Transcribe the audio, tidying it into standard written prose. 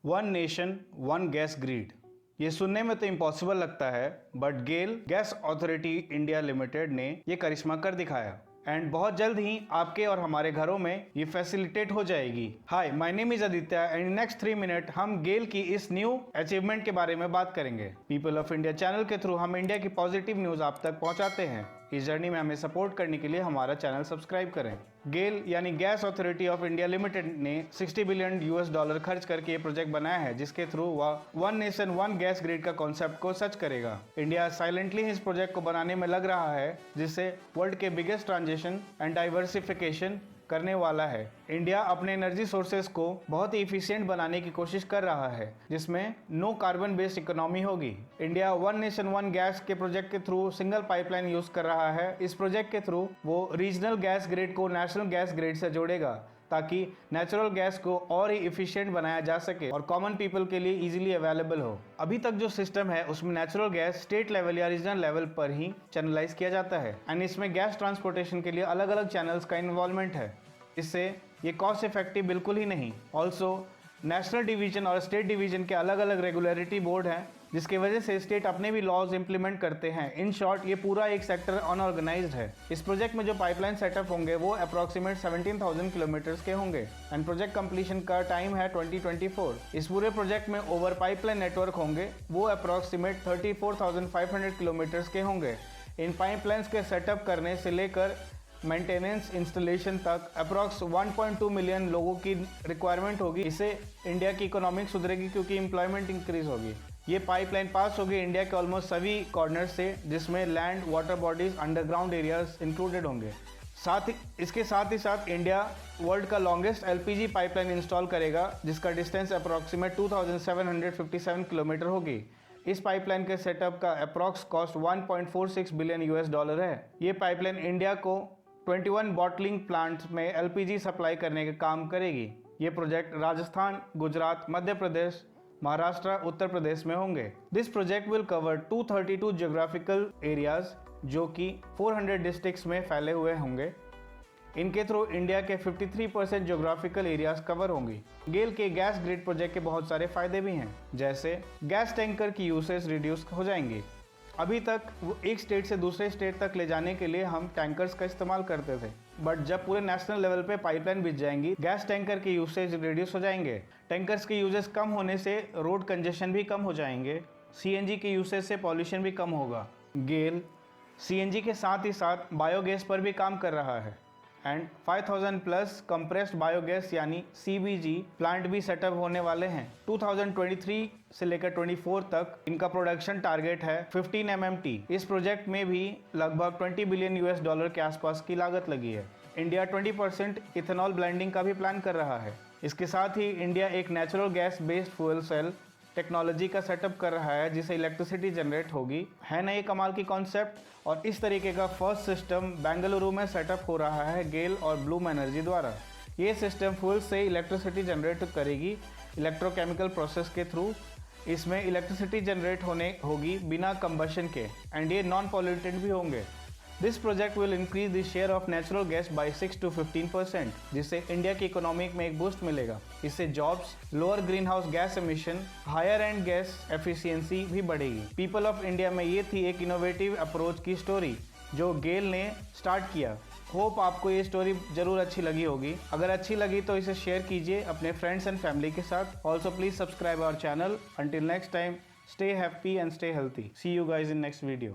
One nation one gas grid. ये सुनने में तो इम्पॉसिबल लगता है, but GAIL gas authority India limited ने ये करिश्मा कर दिखाया एंड बहुत जल्द ही आपके और हमारे घरों में ये फैसिलिटेट हो जाएगी। Hi, my name is Aditya and next 3 minute हम गेल की इस न्यू अचीवमेंट के बारे में बात करेंगे। पीपल ऑफ इंडिया चैनल के थ्रू हम इंडिया की पॉजिटिव न्यूज आप तक पहुंचाते हैं। इस जर्नी में हमें सपोर्ट करने के लिए हमारा चैनल सब्सक्राइब करें। गेल यानी gas authority of India limited ने $60 बिलियन खर्च करके ये प्रोजेक्ट बनाया है, जिसके थ्रू वह one nation one gas grid का कॉन्सेप्ट को सच करेगा। इंडिया साइलेंटली इस प्रोजेक्ट को बनाने में लग रहा है, जिससे वर्ल्ड के बिगेस्ट ट्रांजिशन एंड डाइवर्सिफिकेशन करने वाला है। इंडिया अपने एनर्जी सोर्सेज को बहुत ही इफिशिएंट बनाने की कोशिश कर रहा है, जिसमें नो कार्बन बेस्ड इकोनॉमी होगी। India one nation one gas के प्रोजेक्ट के थ्रू सिंगल पाइपलाइन यूज कर रहा है। इस प्रोजेक्ट के थ्रू वो रीजनल गैस ग्रिड को नेशनल गैस ग्रिड से जोड़ेगा, ताकि नेचुरल गैस को और ही इफिशिएंट बनाया जा सके और कॉमन पीपल के लिए इजीली अवेलेबल हो। अभी तक जो सिस्टम है उसमें नेचुरल गैस स्टेट लेवल या रीजनल लेवल पर ही चैनलाइज किया जाता है एंड इसमें गैस ट्रांसपोर्टेशन के लिए अलग अलग चैनल्स का इन्वॉल्वमेंट है। इससे ये कॉस्ट इफेक्टिव बिल्कुल ही नहीं। ऑल्सो नेशनल डिवीजन और स्टेट डिवीजन के अलग अलग रेगुलेटरी बोर्ड हैं, जिसकी वजह से स्टेट अपने भी लॉज इंप्लीमेंट करते हैं। इन शॉर्ट, ये पूरा एक सेक्टर अनऑर्गेनाइज्ड है। इस प्रोजेक्ट में जो पाइपलाइन सेटअप होंगे वो अप्रॉक्सीमेट 17,000 किलोमीटर के होंगे एंड प्रोजेक्ट कंप्लीशन का टाइम है 2024। इस पूरे प्रोजेक्ट में ओवर पाइपलाइन नेटवर्क होंगे वो अप्रॉक्सीमेट 34,500 किलोमीटर के होंगे। इन पाइपलाइंस के सेटअप करने से लेकर मेंटेनेंस इंस्टॉलेशन तक अप्रॉक्स 1.2 मिलियन लोगों की रिक्वायरमेंट होगी। इससे इंडिया की इकोनॉमिक सुधरेगी, क्योंकि एम्प्लॉयमेंट इंक्रीज होगी। ये पाइपलाइन पास होगी इंडिया के ऑलमोस्ट सभी कॉर्नर से, जिसमें land, water bodies, underground areas included होंगे। इसके साथ ही साथ इंडिया वर्ल्ड का लॉन्गेस्ट LPG पाइपलाइन इंस्टॉल करेगा, जिसका डिस्टेंस अप्रॉक्सीमेट 2757 किलोमीटर होगी। इस पाइपलाइन के सेटअप का अप्रॉक्स कॉस्ट $1.46 बिलियन है। ये पाइपलाइन इंडिया को 21 बॉटलिंग प्लांट्स में LPG सप्लाई करने का काम करेगी। ये प्रोजेक्ट राजस्थान, गुजरात, मध्य प्रदेश, महाराष्ट्र, उत्तर प्रदेश में होंगे। This project will cover 232 geographical areas, जो कि 400 डिस्ट्रिक्ट्स में फैले हुए होंगे। इनके थ्रू इंडिया के 53% जियोग्राफिकल एरियाज कवर होंगी। गेल के गैस ग्रिड प्रोजेक्ट के बहुत सारे फायदे भी हैं, जैसे गैस टैंकर की यूसेज रिड्यूस हो जाएंगी। अभी तक वो एक स्टेट से दूसरे स्टेट तक ले जाने के लिए हम टैंकर्स का इस्तेमाल करते थे, बट जब पूरे नेशनल लेवल पे पाइपलाइन बिछ जाएंगी, गैस टैंकर के यूसेज रिड्यूस हो जाएंगे। टैंकर्स के यूजेस कम होने से रोड कंजेशन भी कम हो जाएंगे। CNG के यूसेज से पॉल्यूशन भी कम होगा। गेल CNG के साथ ही साथ बायोगैस पर भी काम कर रहा है एंड 5000 प्लस कंप्रेस्ड बायोगैस यानी CBG प्लांट भी सेटअप होने वाले हैं। 2023 से लेकर 24 तक इनका प्रोडक्शन टारगेट है 15 MMT। इस प्रोजेक्ट में भी लगभग $20 बिलियन के आसपास की लागत लगी है। इंडिया 20% इथेनॉल ब्लेंडिंग का भी प्लान कर रहा है। इसके साथ ही इंडिया एक natural gas based fuel cell technology का सेटअप कर रहा है, जिससे इलेक्ट्रिसिटी जनरेट होगी। है ना ये कमाल की कॉन्सेप्ट? और इस तरीके का फर्स्ट सिस्टम बेंगलुरु में सेटअप हो रहा है गेल और ब्लूम एनर्जी द्वारा। ये सिस्टम फ्यूल से इलेक्ट्रिसिटी जनरेट करेगी इलेक्ट्रोकेमिकल प्रोसेस के थ्रू। इसमें इलेक्ट्रिसिटी जनरेट होगी बिना कंबशन के एंड ये नॉन पॉल्यूटेड भी होंगे। This project will increase the share of natural gas by 6 to 15%, जिससे इंडिया की इकोनॉमी में एक बूस्ट मिलेगा। इससे jobs, lower green house gas emission, higher and gas efficiency भी बढ़ेगी। पीपल ऑफ इंडिया में ये थी एक इनोवेटिव अप्रोच की स्टोरी जो गेल ने स्टार्ट किया। होप आपको ये स्टोरी जरूर अच्छी लगी होगी। अगर अच्छी लगी तो इसे शेयर कीजिए अपने फ्रेंड्स एंड फैमिली के साथ। Also please subscribe our channel. Until next time, stay happy and stay healthy. See you guys in next video.